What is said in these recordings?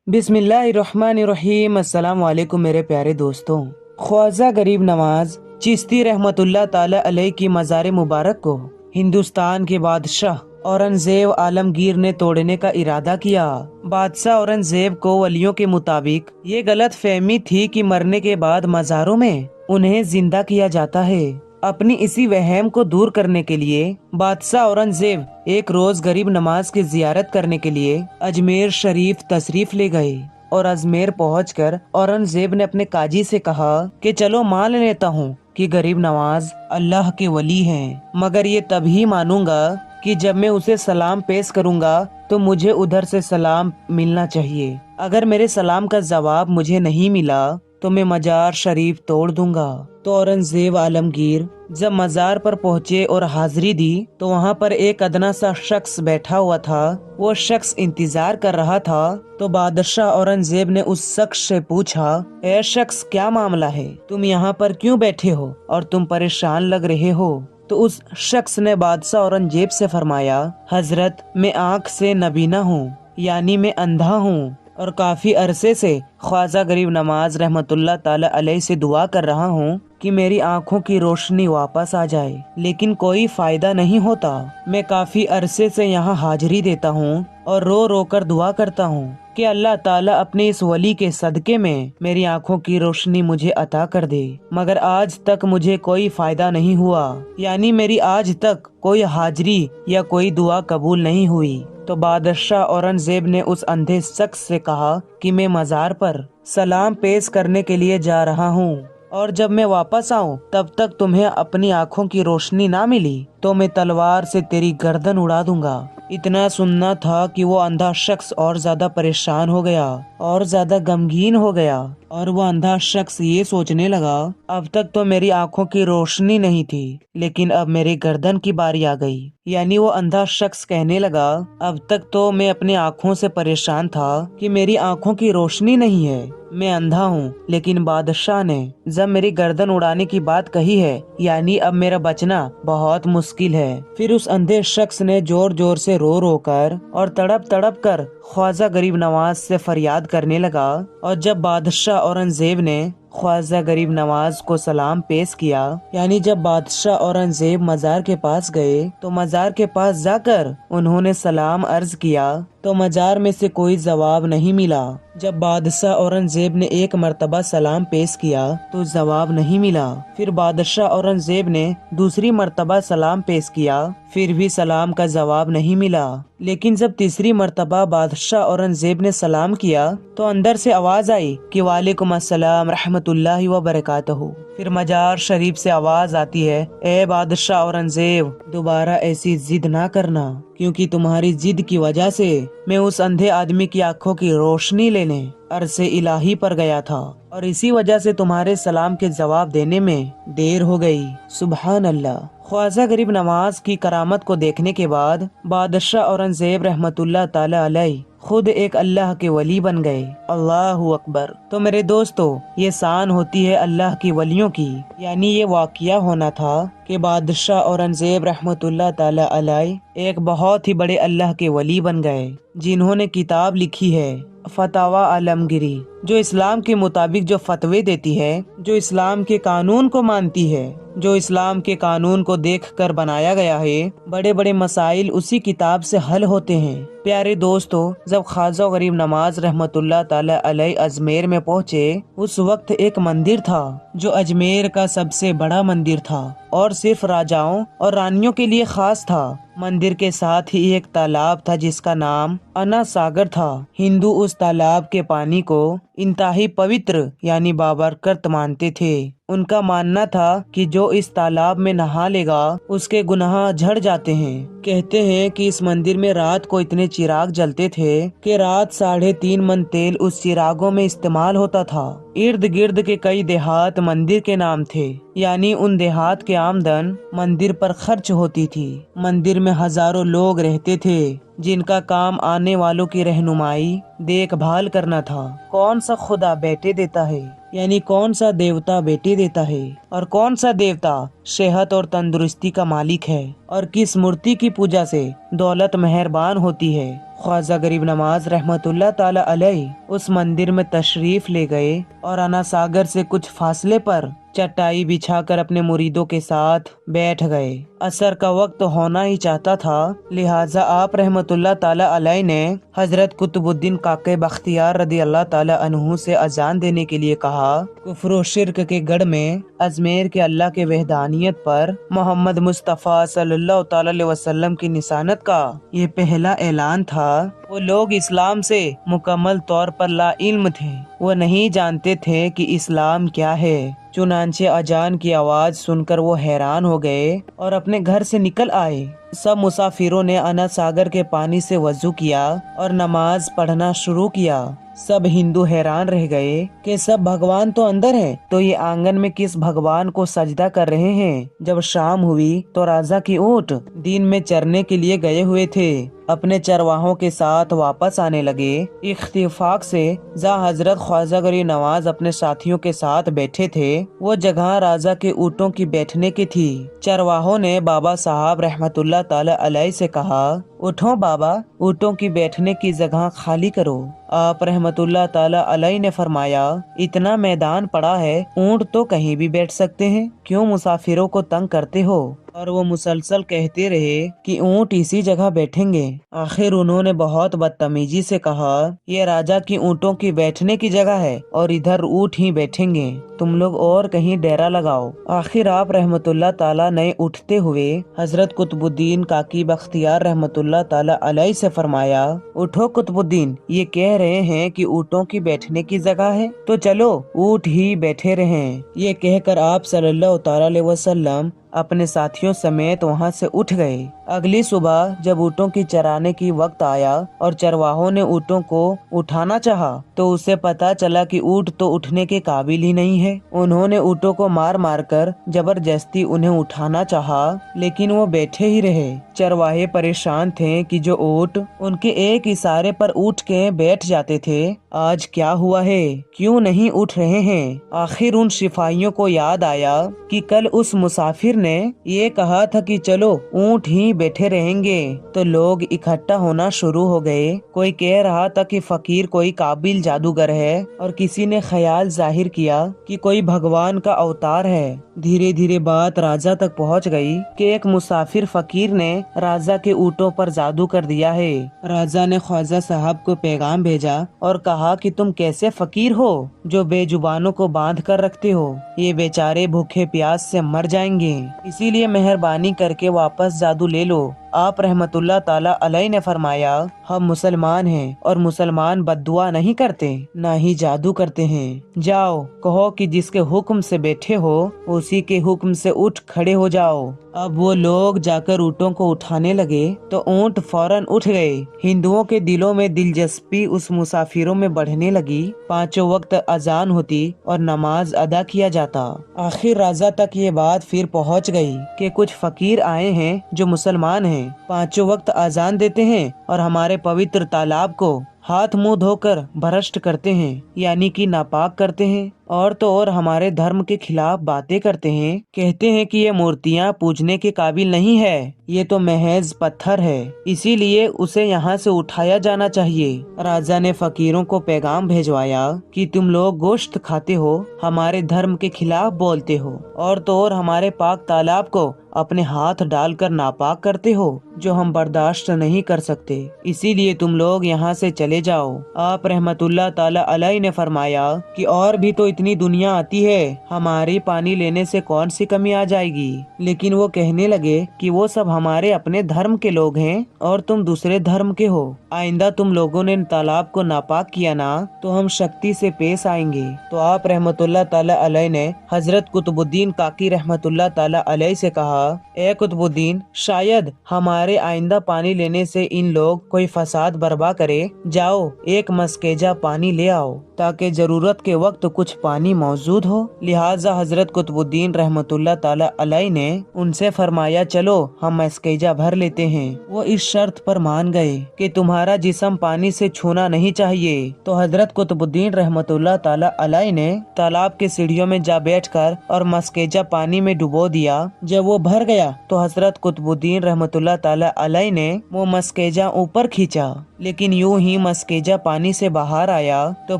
बिस्मिल्लाहिर्रहमानिर्रहीम। अस्सलाम वालेकुम मेरे प्यारे दोस्तों। ख्वाजा गरीब नवाज चिश्ती रहमतुल्लाह ताला अलैह की मज़ार मुबारक को हिंदुस्तान के बादशाह औरंगजेब आलमगीर ने तोड़ने का इरादा किया। बादशाह औरंगजेब को वलियों के मुताबिक ये गलत फहमी थी कि मरने के बाद मज़ारों में उन्हें जिंदा किया जाता है। अपनी इसी वहम को दूर करने के लिए बादशाह औरंगजेब एक रोज गरीब नवाज की जियारत करने के लिए अजमेर शरीफ तशरीफ ले गए और अजमेर पहुंचकर औरंगजेब ने अपने काजी से कहा कि चलो मान लेता हूँ कि गरीब नवाज अल्लाह के वली हैं, मगर ये तभी मानूंगा कि जब मैं उसे सलाम पेश करूंगा तो मुझे उधर से सलाम मिलना चाहिए। अगर मेरे सलाम का जवाब मुझे नहीं मिला तो मैं मजार शरीफ तोड़ दूंगा। तो औरंगजेब आलमगीर जब मजार पर पहुँचे और हाजिरी दी तो वहाँ पर एक अदना सा शख्स बैठा हुआ था। वो शख्स इंतजार कर रहा था। तो बादशाह औरंगजेब ने उस शख्स से पूछा, ए शख्स, क्या मामला है? तुम यहाँ पर क्यों बैठे हो और तुम परेशान लग रहे हो? तो उस शख्स ने बादशाह औरंगजेब से फरमाया, हजरत, मैं आँख से नबीना हूँ, यानी मैं अंधा हूँ और काफी अरसे से ख्वाजा गरीब नवाज रहमतुल्लाह ताला अलैह से दुआ कर रहा हूँ कि मेरी आंखों की रोशनी वापस आ जाए, लेकिन कोई फायदा नहीं होता। मैं काफी अरसे से यहाँ हाजिरी देता हूँ और रो रो कर दुआ करता हूँ कि अल्लाह ताला अपने इस वली के सदके में मेरी आंखों की रोशनी मुझे अता कर दे, मगर आज तक मुझे कोई फायदा नहीं हुआ, यानी मेरी आज तक कोई हाजिरी या कोई दुआ कबूल नहीं हुई। तो बादशाह औरंगजेब ने उस अंधे शख्स से कहा कि मैं मजार पर सलाम पेश करने के लिए जा रहा हूँ और जब मैं वापस आऊं तब तक तुम्हें अपनी आंखों की रोशनी ना मिली तो मैं तलवार से तेरी गर्दन उड़ा दूंगा। इतना सुनना था कि वो अंधा शख्स और ज्यादा परेशान हो गया और ज्यादा गमगीन हो गया और वो अंधा शख्स ये सोचने लगा, अब तक तो मेरी आंखों की रोशनी नहीं थी, लेकिन अब मेरी गर्दन की बारी आ गई। यानी वो अंधा शख्स कहने लगा, अब तक तो मैं अपनी आंखों से परेशान था कि मेरी आंखों की रोशनी नहीं है, मैं अंधा हूँ, लेकिन बादशाह ने जब मेरी गर्दन उड़ाने की बात कही है, यानी अब मेरा बचना बहुत मुश्किल है। फिर उस अंधे शख्स ने जोर जोर से रो रो कर और तड़प तड़प कर ख्वाजा गरीब नवाज से फरियाद करने लगा। और जब बादशाह औरंगजेब ने ख्वाजा गरीब नवाज को सलाम पेश किया, यानी जब बादशाह औरंगजेब मजार के पास गए तो मजार के पास जाकर उन्होंने सलाम अर्ज किया तो मजार में से कोई जवाब नहीं मिला। जब बादशाह औरंगजेब ने एक मर्तबा सलाम पेश किया तो जवाब नहीं मिला। फिर बादशाह औरंगजेब ने दूसरी मर्तबा सलाम पेश किया, फिर भी सलाम का जवाब नहीं मिला। लेकिन जब तीसरी मर्तबा बादशाह औरंगजेब ने सलाम किया तो अंदर से आवाज आई कि वालेकुम अस्सलाम रहमतुल्लाहि व बरकातहू। फिर मजार शरीफ से आवाज आती है, ए बादशाह औरंगजेब, दोबारा ऐसी जिद ना करना, क्योंकि तुम्हारी जिद की वजह से मैं उस अंधे आदमी की आंखों की रोशनी लेने अरसे इलाही पर गया था और इसी वजह से तुम्हारे सलाम के जवाब देने में देर हो गई। सुभान अल्लाह। ख्वाजा गरीब नवाज की करामत को देखने के बाद बादशाह औरंगजेब रहमतुल्लाह ताला अलैह खुद एक अल्लाह के वली बन गए। अल्लाहु अकबर। तो मेरे दोस्तों, ये शान होती है अल्लाह की वलियों की, यानी ये वाकिया होना था कि बादशाह औरंगजेब रहमतुल्लाह ताला अलैह एक बहुत ही बड़े अल्लाह के वली बन गए, जिन्होंने किताब लिखी है फतावा आलमगिरी, जो इस्लाम के मुताबिक जो फतवे देती है, जो इस्लाम के कानून को मानती है, जो इस्लाम के कानून को देखकर बनाया गया है। बड़े बड़े मसाइल उसी किताब से हल होते हैं। प्यारे दोस्तों, जब ख्वाजा गरीब नवाज रहमतुल्लाह ताला अलैह अजमेर में पहुँचे, उस वक्त एक मंदिर था जो अजमेर का सबसे बड़ा मंदिर था और सिर्फ राजाओं और रानियों के लिए खास था। मंदिर के साथ ही एक तालाब था जिसका नाम अना सागर था। हिंदू उस तालाब के पानी को इंतहाई पवित्र यानी बाबरकत मानते थे। उनका मानना था कि जो इस तालाब में नहा लेगा उसके गुनाह झड़ जाते हैं। कहते हैं कि इस मंदिर में रात को इतने चिराग जलते थे कि रात 3.5 मन तेल उस चिरागों में इस्तेमाल होता था। इर्द गिर्द के कई देहात मंदिर के नाम थे, यानी उन देहात के आमदन मंदिर पर खर्च होती थी। मंदिर में हजारों लोग रहते थे जिनका काम आने वालों की रहनुमाई देखभाल करना था। कौन सा खुदा बेटे देता है, यानी कौन सा देवता बेटे देता है, और कौन सा देवता सेहत और तंदुरुस्ती का मालिक है, और किस मूर्ति की पूजा से दौलत मेहरबान होती है। ख्वाजा गरीब नवाज रहमतुल्लाह ताला अलैह उस मंदिर में तशरीफ ले गए और अना सागर से कुछ फासले पर चटाई बिछाकर अपने मुरीदों के साथ बैठ गए। असर का वक्त होना ही चाहता था, लिहाजा आप रहमतुल्लाह ताला अलैह ने हजरत कुतुबुद्दीन काके बख्तियार रदी अल्लाह ताला अन्हु से अजान देने के लिए कहा। कुफ्र और शिर्क के गढ़ में अजमेर के अल्लाह के वहदानियत पर मोहम्मद मुस्तफ़ा सल्लल्लाहु ताला अलैहि वसल्लम की निशानत का ये पहला ऐलान था। वो लोग इस्लाम से मुकम्मल तौर पर ला इल्म थे, वो नहीं जानते थे कि इस्लाम क्या है। चुनांचे अजान की आवाज सुनकर वो हैरान हो गए और अपने घर से निकल आए। सब मुसाफिरों ने अना सागर के पानी से वजू किया और नमाज पढ़ना शुरू किया। सब हिंदू हैरान रह गए कि सब भगवान तो अंदर है, तो ये आंगन में किस भगवान को सजदा कर रहे हैं। जब शाम हुई तो राजा की ऊंट दिन में चरने के लिए गए हुए थे, अपने चरवाहों के साथ वापस आने लगे। इख्तिफाक से जहाँ हजरत ख्वाजा गरीब नवाज अपने साथियों के साथ बैठे थे, वो जगह राजा के ऊँटों की बैठने की थी। चरवाहों ने बाबा साहब रहमतुल्लाह ताला अलैह से कहा, उठो बाबा, ऊँटों की बैठने की जगह खाली करो। आप रहमतुल्लाह ताला अलैह ने फरमाया, इतना मैदान पड़ा है, ऊँट तो कहीं भी बैठ सकते हैं, क्यों मुसाफिरों को तंग करते हो। और वो मुसलसल कहते रहे कि ऊँट इसी जगह बैठेंगे। आखिर उन्होंने बहुत बदतमीजी से कहा, ये राजा की ऊँटों की बैठने की जगह है और इधर ऊँट ही बैठेंगे, तुम लोग और कहीं डेरा लगाओ। आखिर आप रहमतुल्लाह ताला ने उठते हुए हजरत कुतुबुद्दीन काकी बख्तियार रहमतुल्लाह ताला अलैह से फरमाया, उठो कुतुबुद्दीन, ये कह रहे हैं कि ऊँटों की बैठने की जगह है, तो चलो ऊँट ही बैठे रहें। ये कहकर आप सल्लल्लाहु ताला अलैहि वसल्लम अपने साथियों समेत वहां से उठ गए। अगली सुबह जब ऊँटों की चराने की वक्त आया और चरवाहों ने ऊँटों को उठाना चाहा, तो उसे पता चला कि ऊँट तो उठने के काबिल ही नहीं है। उन्होंने ऊँटों को मार मार कर जबरदस्ती उन्हें उठाना चाहा, लेकिन वो बैठे ही रहे। चरवाहे परेशान थे कि जो ऊँट उनके एक इशारे पर उठ के बैठ जाते थे, आज क्या हुआ है, क्यों नहीं उठ रहे हैं। आखिर उन सिपाहियों को याद आया कि कल उस मुसाफिर ने ये कहा था कि चलो ऊँट ही बैठे रहेंगे, तो लोग इकट्ठा होना शुरू हो गए। कोई कह रहा था कि फकीर कोई काबिल जादूगर है, और किसी ने ख्याल जाहिर किया कि कोई भगवान का अवतार है। धीरे धीरे बात राजा तक पहुंच गई कि एक मुसाफिर फकीर ने राजा के ऊँटों पर जादू कर दिया है। राजा ने ख्वाजा साहब को पैगाम भेजा और कहा कि तुम कैसे फकीर हो जो बेजुबानों को बांध कर रखते हो, ये बेचारे भूखे प्यास से मर जाएंगे, इसीलिए मेहरबानी करके वापस जादू ले लो। आप रहमतुल्लाह ताला अलैह ने फरमाया, हम मुसलमान हैं और मुसलमान बद्दुआ नहीं करते, ना ही जादू करते हैं। जाओ कहो कि जिसके हुक्म से बैठे हो उसी के हुक्म से उठ खड़े हो जाओ। अब वो लोग जाकर ऊँटों को उठाने लगे तो ऊँट फौरन उठ गए। हिंदुओं के दिलों में दिलचस्पी उस मुसाफिरों में बढ़ने लगी। पांचों वक्त अजान होती और नमाज अदा किया जाता। आखिर राजा तक ये बात फिर पहुंच गई कि कुछ फकीर आए हैं जो मुसलमान हैं, पांचों वक्त अजान देते हैं और हमारे पवित्र तालाब को हाथ मुंह धोकर भ्रष्ट करते हैं, यानी कि नापाक करते हैं, और तो और हमारे धर्म के खिलाफ बातें करते हैं। कहते हैं कि ये मूर्तियाँ पूजने के काबिल नहीं है, ये तो महज पत्थर है, इसीलिए उसे यहाँ से उठाया जाना चाहिए। राजा ने फकीरों को पैगाम भेजवाया कि तुम लोग गोश्त खाते हो, हमारे धर्म के खिलाफ बोलते हो, और तो और हमारे पाक तालाब को अपने हाथ डालकर नापाक करते हो, जो हम बर्दाश्त नहीं कर सकते, इसीलिए तुम लोग यहाँ से चले जाओ। आप रहमतुल्लाह ताला अलैह ने फरमाया कि और भी तो इतनी दुनिया आती है, हमारे पानी लेने से कौन सी कमी आ जाएगी। लेकिन वो कहने लगे कि वो सब हमारे अपने धर्म के लोग हैं और तुम दूसरे धर्म के हो। आइंदा तुम लोगों ने तालाब को नापाक किया ना तो हम शक्ति से पेश आएंगे। तो आप रहमतुल्लाह ताला अलैह ने हजरत कुतुबुद्दीन काकी रहमतुल्लाह ताला अलैह से कहा, ए कुतुबुद्दीन, शायद हमारे आइंदा पानी लेने से इन लोग कोई फसाद बर्पा करे, जाओ एक मस्केजा पानी ले आओ। ताकि जरूरत के वक्त कुछ पानी मौजूद हो। लिहाजा हजरत कुतुबुद्दीन रहमतुल्लाह ताला अलैह ने उनसे फरमाया, चलो हम मस्केजा भर लेते हैं। वो इस शर्त पर मान गए कि तुम्हारा जिस्म पानी से छूना नहीं चाहिए। तो हजरत कुतुबुद्दीन रहमतुल्लाह ताला अलैह ने तालाब के सीढ़ियों में जा बैठकर और मस्केजा पानी में डुबो दिया। जब वो भर गया तो हजरत कुतुबुद्दीन रहमतुल्लाह ताला अलैह ने वो मस्केजा ऊपर खींचा, लेकिन यूं ही मस्केजा पानी से बाहर आया तो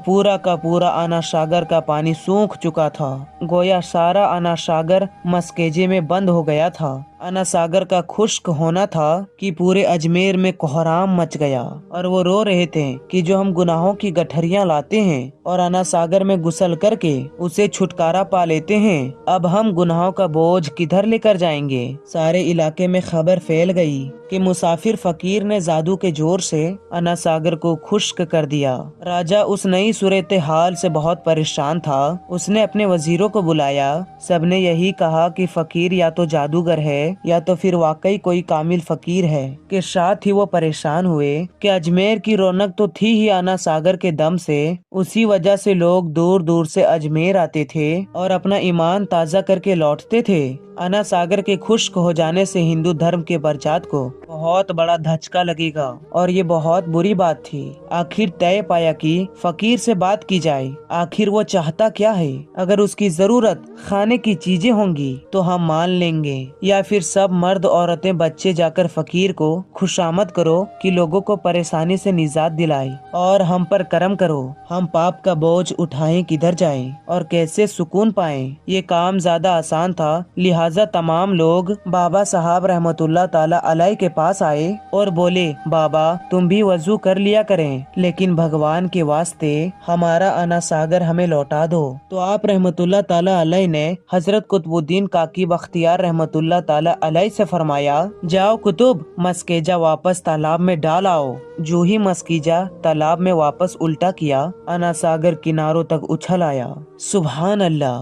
पूरा का पूरा आना सागर का पानी सूख चुका था। गोया सारा आना सागर मस्केजे में बंद हो गया था। आना सागर का खुश्क होना था कि पूरे अजमेर में कोहराम मच गया और वो रो रहे थे कि जो हम गुनाहों की गठरियां लाते हैं और आना सागर में गुसल करके उसे छुटकारा पा लेते हैं, अब हम गुनाहों का बोझ किधर लेकर जाएंगे। सारे इलाके में खबर फैल गई कि मुसाफिर फकीर ने जादू के जोर से आना सागर को खुश्क कर दिया। राजा उस नई सूरत हाल से बहुत परेशान था। उसने अपने वजीरों को बुलाया। सबने यही कहा कि फकीर या तो जादूगर है या तो फिर वाकई कोई कामिल फकीर है। के साथ ही वो परेशान हुए कि अजमेर की रौनक तो थी ही आना सागर के दम से, उसी वजह से लोग दूर दूर से अजमेर आते थे और अपना ईमान ताज़ा करके लौटते थे। आना सागर के खुश्क हो जाने से हिंदू धर्म के बरजात को बहुत बड़ा धचका लगेगा और ये बहुत बुरी बात थी। आखिर तय पाया कि फकीर से बात की जाए। आखिर वो चाहता क्या है? अगर उसकी जरूरत खाने की चीजें होंगी तो हम मान लेंगे, या फिर सब मर्द औरतें बच्चे जाकर फकीर को खुशामद करो कि लोगों को परेशानी से निजात दिलाई और हम पर करम करो। हम पाप का बोझ उठाएं, किधर जाएं और कैसे सुकून पाएं। ये काम ज्यादा आसान था। लिहाजा तमाम लोग बाबा साहब रहमतुल्लाह ताला अलैह के पास आए और बोले, बाबा तुम भी वजू कर लिया करें, लेकिन भगवान के वास्ते हमारा आना सागर हमें लौटा दो। तो आप रहमतुल्लाह ताला अलैह ने हजरत कुतुबुद्दीन काकी बख्तियार रहमतुल्लाह ताला अलैह से फरमाया, जाओ कुतुब, मस्केजा वापस तालाब में डाल आओ। जो ही मस्कीजा तालाब में वापस उल्टा किया, आना सागर किनारों तक उछल आया। सुभान अल्लाह।